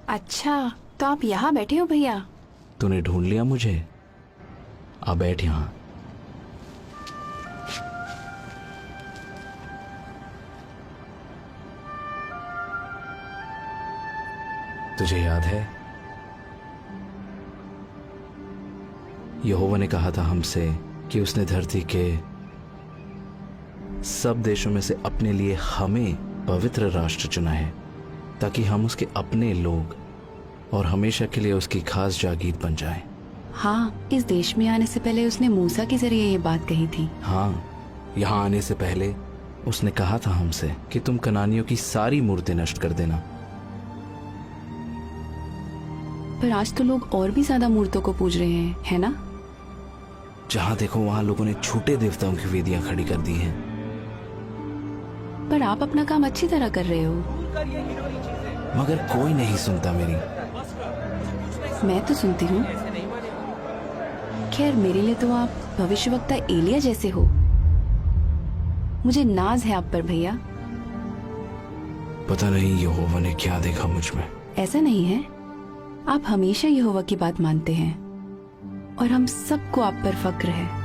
अच्छा, तो आप यहाँ बैठे हो भैया? तूने ढूंढ लिया मुझे। आ बैठ यहाँ। तुझे याद है यहोवा ने कहा था हमसे कि उसने धरती के सब देशों में से अपने लिए हमें पवित्र राष्ट्र चुना है ताकि हम उसके अपने लोग और हमेशा के लिए उसकी खास जागीर बन जाएं। हाँ, इस देश में आने से पहले उसने मूसा के जरिए ये बात कही थी। हाँ, यहाँ आने से पहले उसने कहा था हमसे कि तुम कनानियों की सारी मूर्तें नष्ट कर देना। पर आज तो लोग और भी ज्यादा मूर्तों को पूज रहे हैं, है ना? जहाँ देखो वहाँ लोगों ने झूठे देवताओं की वेदियां खड़ी कर दी हैं। पर आप अपना काम अच्छी तरह कर रहे हो। मगर कोई नहीं सुनता मेरी। मैं तो सुनती हूँ। खैर, मेरे लिए तो आप भविष्यवक्ता एलिया जैसे हो। मुझे नाज है आप पर भैया। पता नहीं यहोवा ने क्या देखा मुझ में। ऐसा नहीं है, आप हमेशा यहोवा की बात मानते हैं और हम सबको आप पर फक्र है।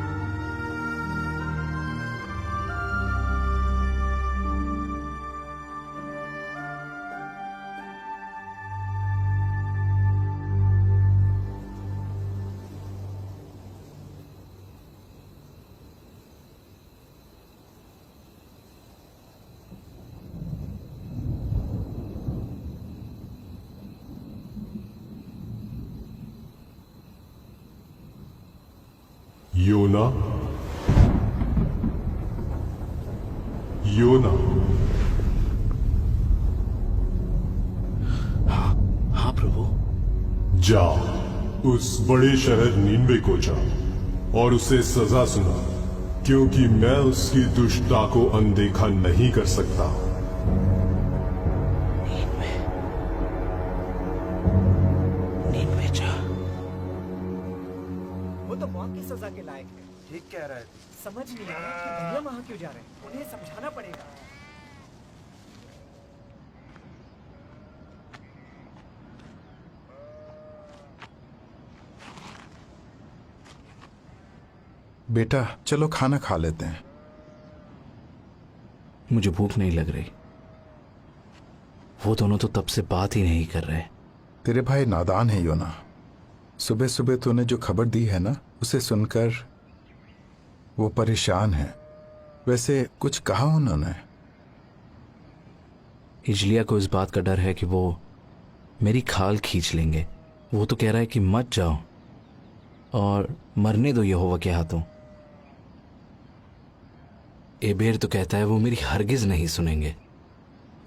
योना, योना। हाँ प्रभु। जा, उस बड़े शहर नीनवे को जा और उसे सजा सुना, क्योंकि मैं उसकी दुष्टता को अनदेखा नहीं कर सकता। नीनवे जा। वो तो मौत की सजा के लायक है। ठीक कह रहा है। समझ नहीं आ रहा कि भैया वहां क्यों जा रहे हैं। उन्हें समझाना पड़ेगा। बेटा चलो खाना खा लेते हैं। मुझे भूख नहीं लग रही। वो दोनों तो तब से बात ही नहीं कर रहे। तेरे भाई नादान है योना। सुबह सुबह तूने जो खबर दी है ना, उसे सुनकर वो परेशान है। वैसे कुछ कहा उन्होंने? इजलिया को इस बात का डर है कि वो मेरी खाल खींच लेंगे। वो तो कह रहा है कि मत जाओ और मरने दो यहोवा के हाथों। एबेर तो कहता है वो मेरी हरगिज नहीं सुनेंगे।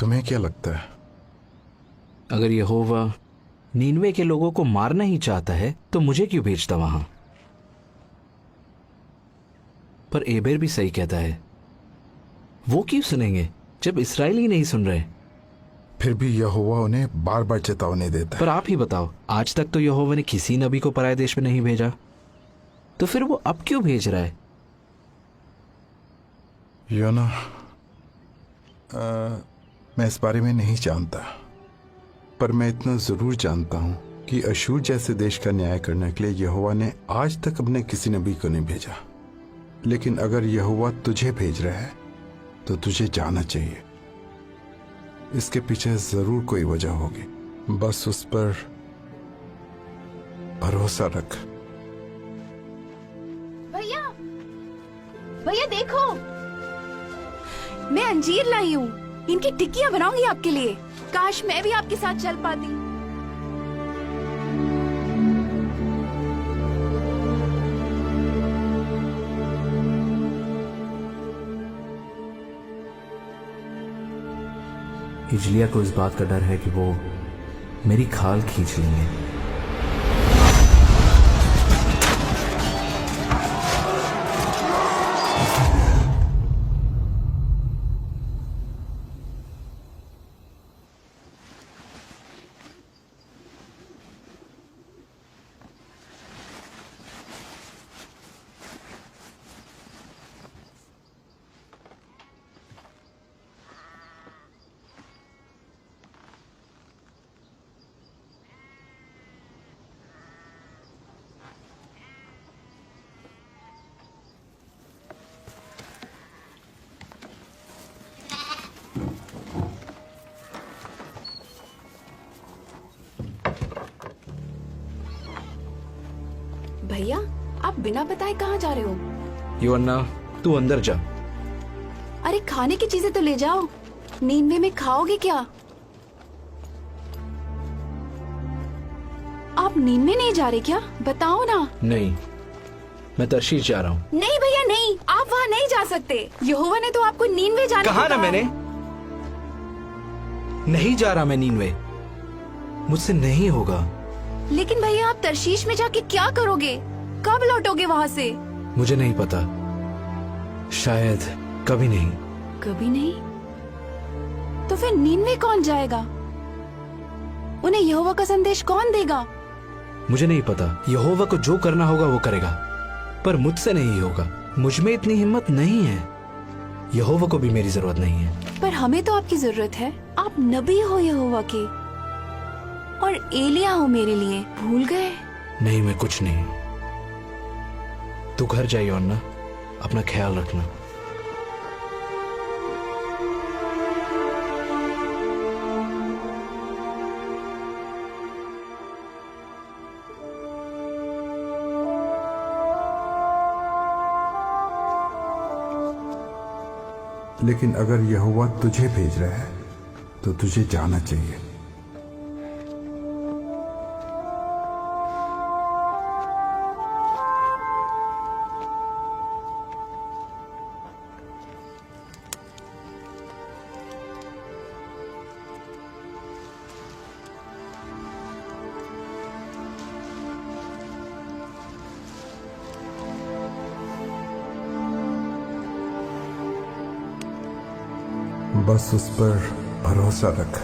तुम्हें क्या लगता है? अगर यहोवा नीनवे के लोगों को मारना ही चाहता है तो मुझे क्यों भेजता वहां? पर एबेर भी सही कहता है। वो क्यों सुनेंगे जब इस्राएली नहीं सुन रहे? फिर भी यहोवा उन्हें बार बार चेतावनी देता है। पर आप ही बताओ, आज तक तो यहोवा ने किसी नबी को पराये देश में नहीं भेजा, तो फिर वो अब क्यों भेज रहा है? योना, मैं इस बारे में नहीं जानता, पर मैं इतना जरूर जानता हूं कि अशूर जैसे देश का न्याय करने के लिए यहोवा ने आज तक अपने किसी नबी को नहीं भेजा। लेकिन अगर यहोवा तुझे भेज रहा है तो तुझे जाना चाहिए। इसके पीछे जरूर कोई वजह होगी, बस उस पर भरोसा रख। भैया, भैया देखो, मैं अंजीर लाई हूँ। इनकी टिक्कियाँ बनाऊंगी आपके लिए। काश मैं भी आपके साथ चल पाती। इजलिया को इस बात का डर है कि वो मेरी खाल खींच लेंगे। भैया आप बिना बताए कहाँ जा रहे हो? योअन्ना, तू अंदर जा। अरे खाने की चीजें तो ले जाओ। नींवे में खाओगे क्या? आप नींवे नहीं जा रहे क्या? बताओ ना। नहीं, मैं तरशीश जा रहा हूँ। नहीं भैया नहीं, आप वहाँ नहीं जा सकते। यहोवा ने तो आपको नीनवे जाने कहा को ना कहा मैंने, है। नहीं जा रहा मैं नीनवे, मुझसे नहीं होगा। लेकिन भैया आप तरशीश में जाके क्या करोगे? कब लौटोगे वहाँ से? मुझे नहीं पता, शायद कभी नहीं। कभी नहीं? तो फिर नीनवे कौन जाएगा? उन्हें यहोवा का संदेश कौन देगा? मुझे नहीं पता। यहोवा को जो करना होगा वो करेगा, पर मुझसे नहीं होगा। मुझ में इतनी हिम्मत नहीं है। यहोवा को भी मेरी जरूरत नहीं है। पर हमें तो आपकी जरूरत है। आप नबी हो यहोवा के, और एलिया हो मेरे लिए। भूल गए? नहीं, मैं कुछ नहीं। तू घर जाइए अन्ना, अपना ख्याल रखना। लेकिन अगर यहोवा तुझे भेज रहा है तो तुझे जाना चाहिए। बस उस पर भरोसा रख।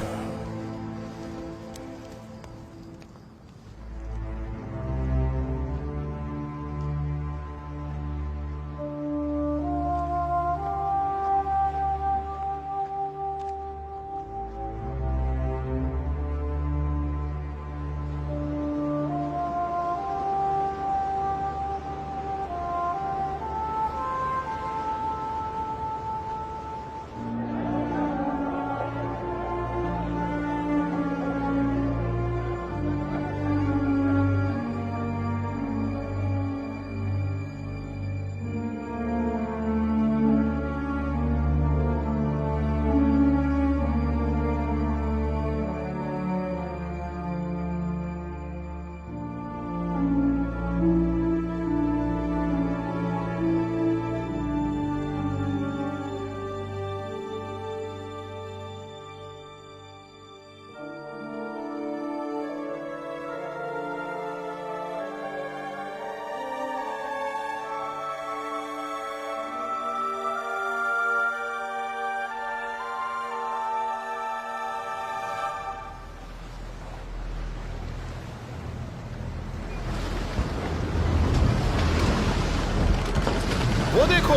वो देखो,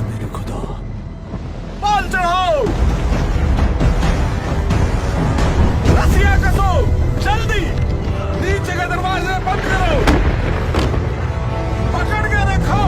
मेरे खुदा, बाल चढ़ाओ, रस्सियां कसो, जल्दी नीचे के दरवाजे बंद करो, पकड़ के रखो।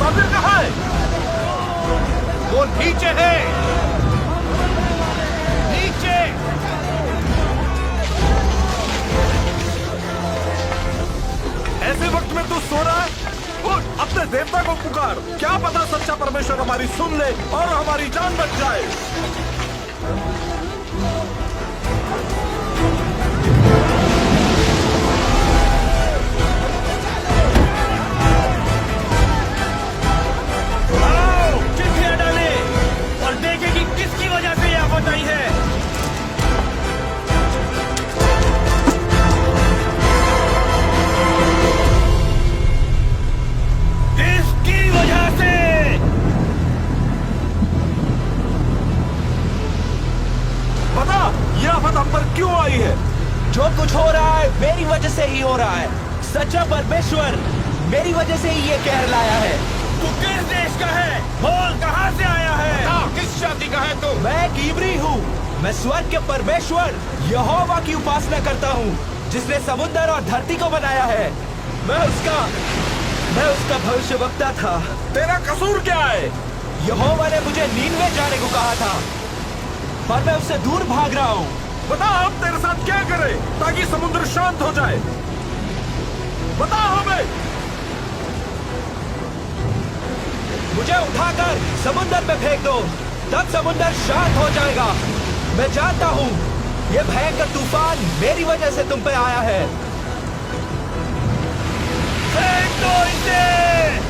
मुसाफिर कहाँ है? वो नीचे है, नीचे। ऐसे वक्त में तू सो रहा है? उठ, अपने देवता को पुकार। क्या पता सच्चा परमेश्वर हमारी सुन ले और हमारी जान बच जाए। आओ, चिट्ठियां डाले और देखें कि किसकी वजह से यह आफत आई है। इसकी वजह से। बता, यह आफत हम पर क्यों आई है? जो कुछ हो रहा है मेरी वजह से ही हो रहा है। सच्चा परमेश्वर मेरी वजह से ही ये कहर लाया है। तू किस देश का है? बोल, कहाँ से आया है? किस जाति का है तू? मैं एक इब्री हूँ। मैं स्वर्ग के परमेश्वर यहोवा की उपासना करता हूँ, जिसने समुद्र और धरती को बनाया है। मैं उसका भविष्यवक्ता था। तेरा कसूर क्या है? यहोवा ने मुझे नीनवे जाने को कहा था, पर मैं उससे दूर भाग रहा हूँ। बता, हम तेरे साथ क्या करें ताकि समुद्र शांत हो जाए? बता हमें। मुझे उठाकर समुद्र में फेंक दो, तब समुद्र शांत हो जाएगा। मैं जानता हूँ ये भयंकर तूफान मेरी वजह से तुम पे आया है। फेंक दो इसे।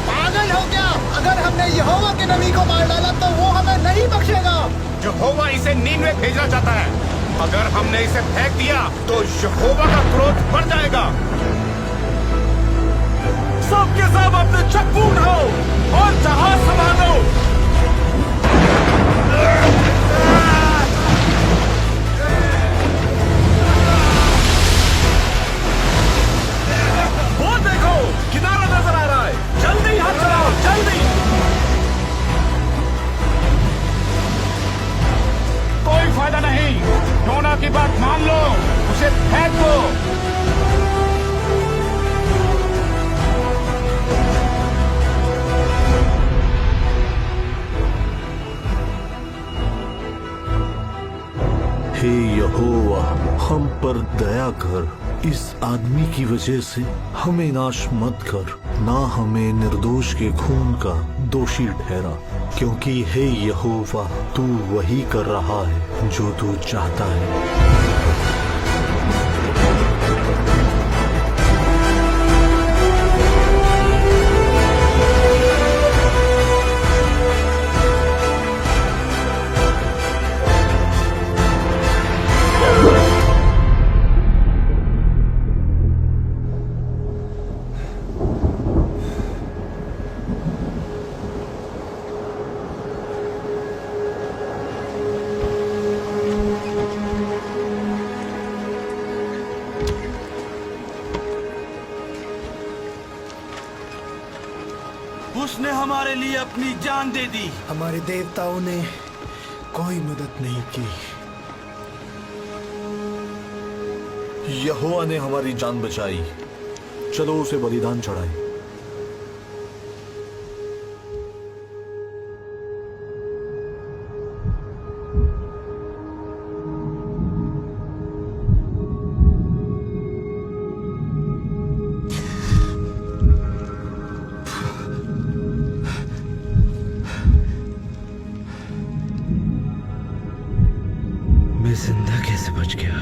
पागल हो क्या? अगर हमने यहोवा के नबी को मार डाला तो वो हमें नहीं बख्शेगा। यहोवा इसे नीनवे भेजना चाहता है। अगर हमने इसे फेंक दिया तो यहोवा का क्रोध बढ़ जाएगा। सबके सब अपने चप्पू उठाओ और जहाज संभालो। वो देखो, किनारा नजर आ रहा है। जल्दी हाथ चलाओ, जल्दी। कोई फायदा नहीं। योना की बात मान लो, उसे फेंक दो। हे यहोवा, हम पर दया कर। इस आदमी की वजह से हमें नाश मत कर, ना हमें निर्दोष के खून का दोषी ठहरा, क्योंकि हे यहोवा, तू वही कर रहा है जो तू चाहता है। उसने हमारे लिए अपनी जान दे दी। हमारे देवताओं ने कोई मदद नहीं की। यहोवा ने हमारी जान बचाई। चलो उसे बलिदान चढ़ाएं। मैं जिंदा कैसे बच गया?